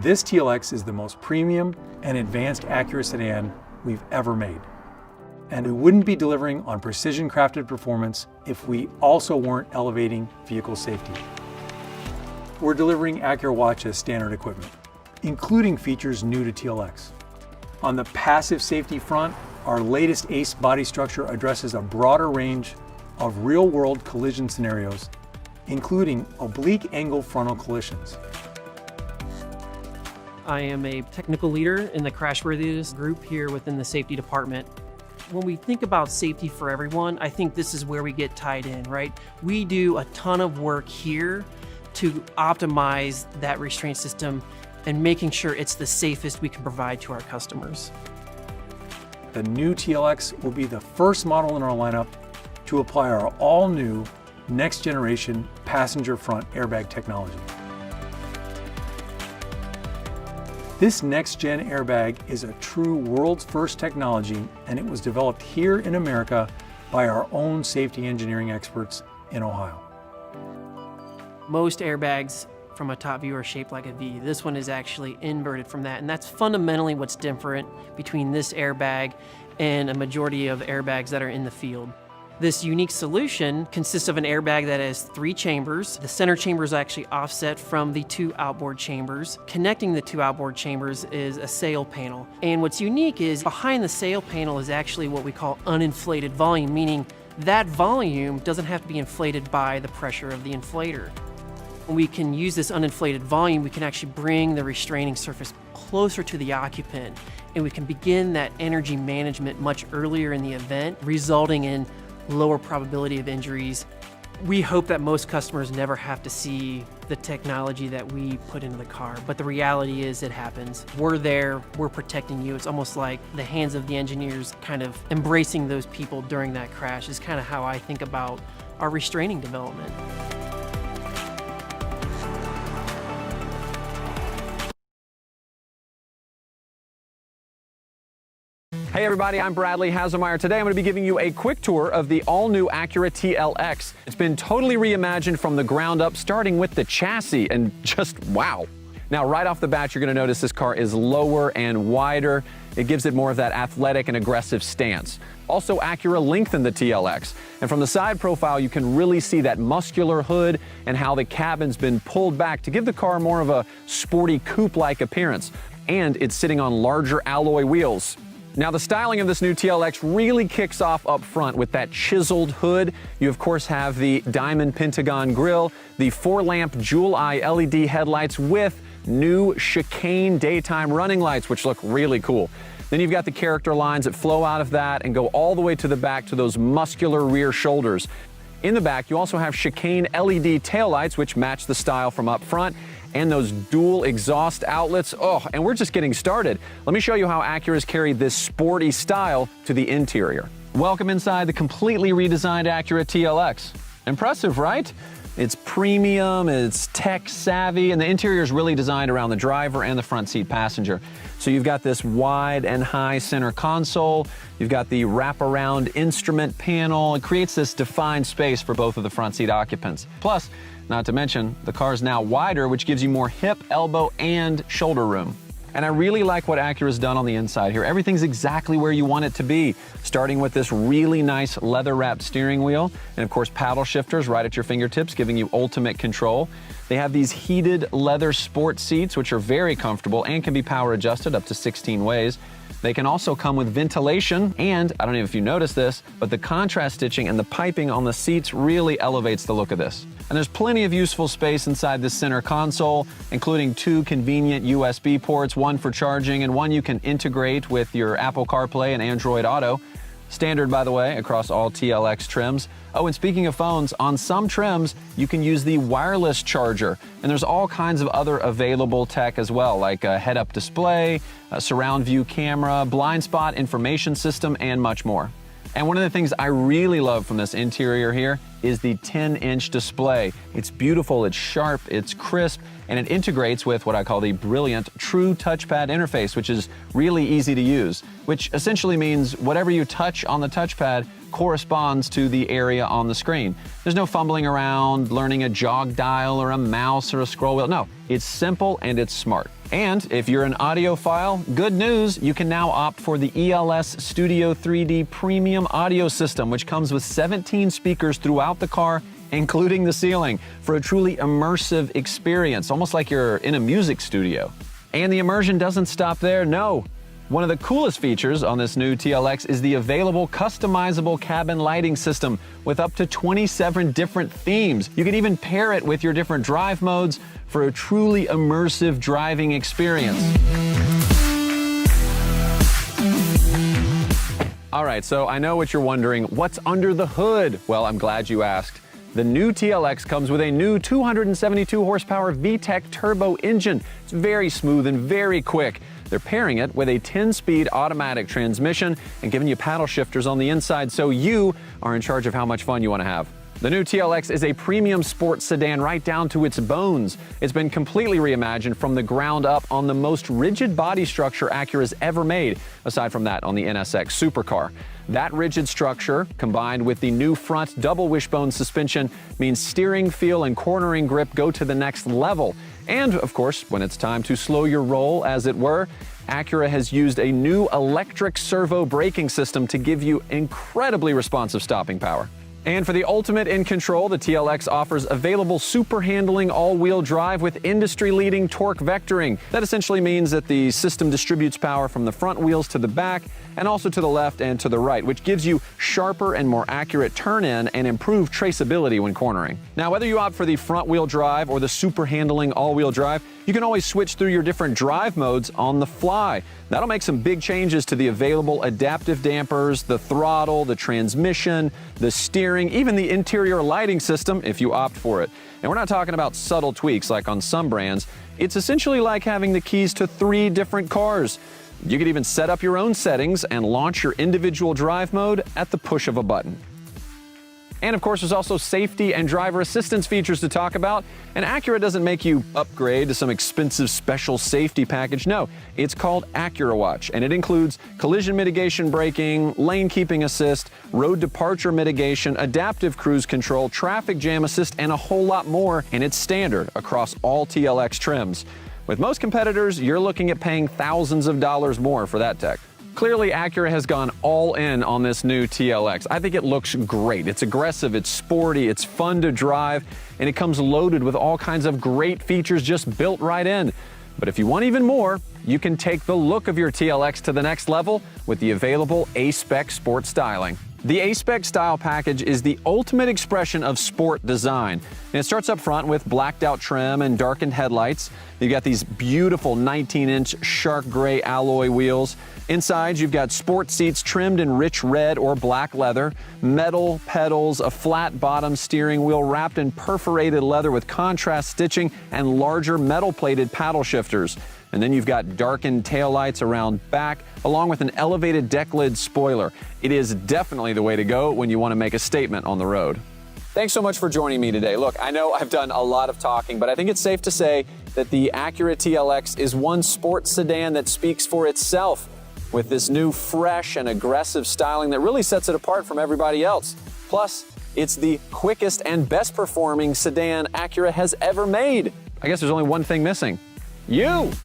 This TLX is the most premium and advanced Acura sedan we've ever made. And we wouldn't be delivering on precision-crafted performance if we also weren't elevating vehicle safety. We're delivering Acura Watch as standard equipment, including features new to TLX. On the passive safety front, our latest ACE body structure addresses a broader range of real-world collision scenarios, including oblique angle frontal collisions. I am a technical leader in the crashworthiness group here within the safety department. When we think about safety for everyone, I think this is where we get tied in, right? We do a ton of work here to optimize that restraint system and making sure it's the safest we can provide to our customers. The new TLX will be the first model in our lineup to apply our all-new next-generation passenger front airbag technology. This next-gen airbag is a true world's first technology, and it was developed here in America by our own safety engineering experts in Ohio. Most airbags from a top view are shaped like a V. This one is actually inverted from that, and that's fundamentally what's different between this airbag and a majority of airbags that are in the field. This unique solution consists of an airbag that has 3 chambers. The center chamber is actually offset from the 2 outboard chambers. Connecting the 2 outboard chambers is a sail panel. And what's unique is behind the sail panel is actually what we call uninflated volume, meaning that volume doesn't have to be inflated by the pressure of the inflator. When we can use this uninflated volume, we can actually bring the restraining surface closer to the occupant, and we can begin that energy management much earlier in the event, resulting in lower probability of injuries. We hope that most customers never have to see the technology that we put into the car, but the reality is it happens. We're there, we're protecting you. It's almost like the hands of the engineers kind of embracing those people during that crash is kind of how I think about our restraining development. Hey everybody, I'm Bradley Haselmeyer. Today I'm going to be giving you a quick tour of the all-new Acura TLX. It's been totally reimagined from the ground up, starting with the chassis, and just wow. Now right off the bat, you're going to notice this car is lower and wider. It gives it more of that athletic and aggressive stance. Also, Acura lengthened the TLX, and from the side profile you can really see that muscular hood and how the cabin's been pulled back to give the car more of a sporty coupe-like appearance. And it's sitting on larger alloy wheels. Now the styling of this new TLX really kicks off up front with that chiseled hood. You of course have the diamond pentagon grille, the 4-lamp jewel eye LED headlights with new chicane daytime running lights, which look really cool. Then you've got the character lines that flow out of that and go all the way to the back to those muscular rear shoulders. In the back, you also have chicane LED taillights, which match the style from up front, and those dual exhaust outlets. Oh, and we're just getting started. Let me show you how Acura's carried this sporty style to the interior. Welcome inside the completely redesigned Acura TLX. Impressive, right? It's premium, it's tech savvy, and the interior is really designed around the driver and the front seat passenger. So you've got this wide and high center console, you've got the wraparound instrument panel. It creates this defined space for both of the front seat occupants. Plus, not to mention, the car is now wider, which gives you more hip, elbow, and shoulder room. And I really like what Acura's done on the inside here. Everything's exactly where you want it to be, starting with this really nice leather-wrapped steering wheel, and of course paddle shifters right at your fingertips, giving you ultimate control. They have these heated leather sport seats, which are very comfortable and can be power adjusted up to 16 ways. They can also come with ventilation, and I don't know if you noticed this, but the contrast stitching and the piping on the seats really elevates the look of this. And there's plenty of useful space inside this center console, including 2 convenient USB ports, one for charging and one you can integrate with your Apple CarPlay and Android Auto. Standard, by the way, across all TLX trims. Oh, and speaking of phones, on some trims, you can use the wireless charger. And there's all kinds of other available tech as well, like a head-up display, a surround view camera, blind spot information system, and much more. And one of the things I really love from this interior here is the 10-inch display. It's beautiful, it's sharp, it's crisp, and it integrates with what I call the brilliant True Touchpad interface, which is really easy to use, which essentially means whatever you touch on the touchpad corresponds to the area on the screen. There's no fumbling around, learning a jog dial or a mouse or a scroll wheel. No, it's simple and it's smart. And if you're an audiophile, good news, you can now opt for the ELS Studio 3D Premium Audio System, which comes with 17 speakers throughout the car, including the ceiling, for a truly immersive experience, almost like you're in a music studio. And the immersion doesn't stop there, no. One of the coolest features on this new TLX is the available customizable cabin lighting system with up to 27 different themes. You can even pair it with your different drive modes for a truly immersive driving experience. All right, so I know what you're wondering, what's under the hood? Well, I'm glad you asked. The new TLX comes with a new 272 horsepower VTEC turbo engine. It's very smooth and very quick. They're pairing it with a 10-speed automatic transmission and giving you paddle shifters on the inside, so you are in charge of how much fun you want to have. The new TLX is a premium sports sedan right down to its bones. It's been completely reimagined from the ground up on the most rigid body structure Acura's ever made, aside from that on the NSX supercar. That rigid structure, combined with the new front double wishbone suspension, means steering, feel, and cornering grip go to the next level. And, of course, when it's time to slow your roll, as it were, Acura has used a new electric servo braking system to give you incredibly responsive stopping power. And for the ultimate in control, the TLX offers available super handling all-wheel drive with industry-leading torque vectoring. That essentially means that the system distributes power from the front wheels to the back and also to the left and to the right, which gives you sharper and more accurate turn-in and improved traceability when cornering. Now, whether you opt for the front-wheel drive or the super handling all-wheel drive, you can always switch through your different drive modes on the fly. That'll make some big changes to the available adaptive dampers, the throttle, the transmission, the steering, even the interior lighting system if you opt for it. And we're not talking about subtle tweaks like on some brands. It's essentially like having the keys to 3 different cars. You could even set up your own settings and launch your individual drive mode at the push of a button. And of course, there's also safety and driver assistance features to talk about. And Acura doesn't make you upgrade to some expensive special safety package. No, it's called Acura Watch, and it includes collision mitigation braking, lane keeping assist, road departure mitigation, adaptive cruise control, traffic jam assist, and a whole lot more. And it's standard across all TLX trims. With most competitors, you're looking at paying thousands of dollars more for that tech. Clearly, Acura has gone all in on this new TLX. I think it looks great. It's aggressive, it's sporty, it's fun to drive, and it comes loaded with all kinds of great features just built right in. But if you want even more, you can take the look of your TLX to the next level with the available A-Spec Sport styling. The A-Spec style package is the ultimate expression of sport design. And it starts up front with blacked out trim and darkened headlights. You've got these beautiful 19-inch shark gray alloy wheels. Inside, you've got sport seats trimmed in rich red or black leather, metal pedals, a flat bottom steering wheel wrapped in perforated leather with contrast stitching, and larger metal-plated paddle shifters. And then you've got darkened taillights around back, along with an elevated deck lid spoiler. It is definitely the way to go when you want to make a statement on the road. Thanks so much for joining me today. Look, I know I've done a lot of talking, but I think it's safe to say that the Acura TLX is one sports sedan that speaks for itself, with this new fresh and aggressive styling that really sets it apart from everybody else. Plus, it's the quickest and best performing sedan Acura has ever made. I guess there's only one thing missing: you.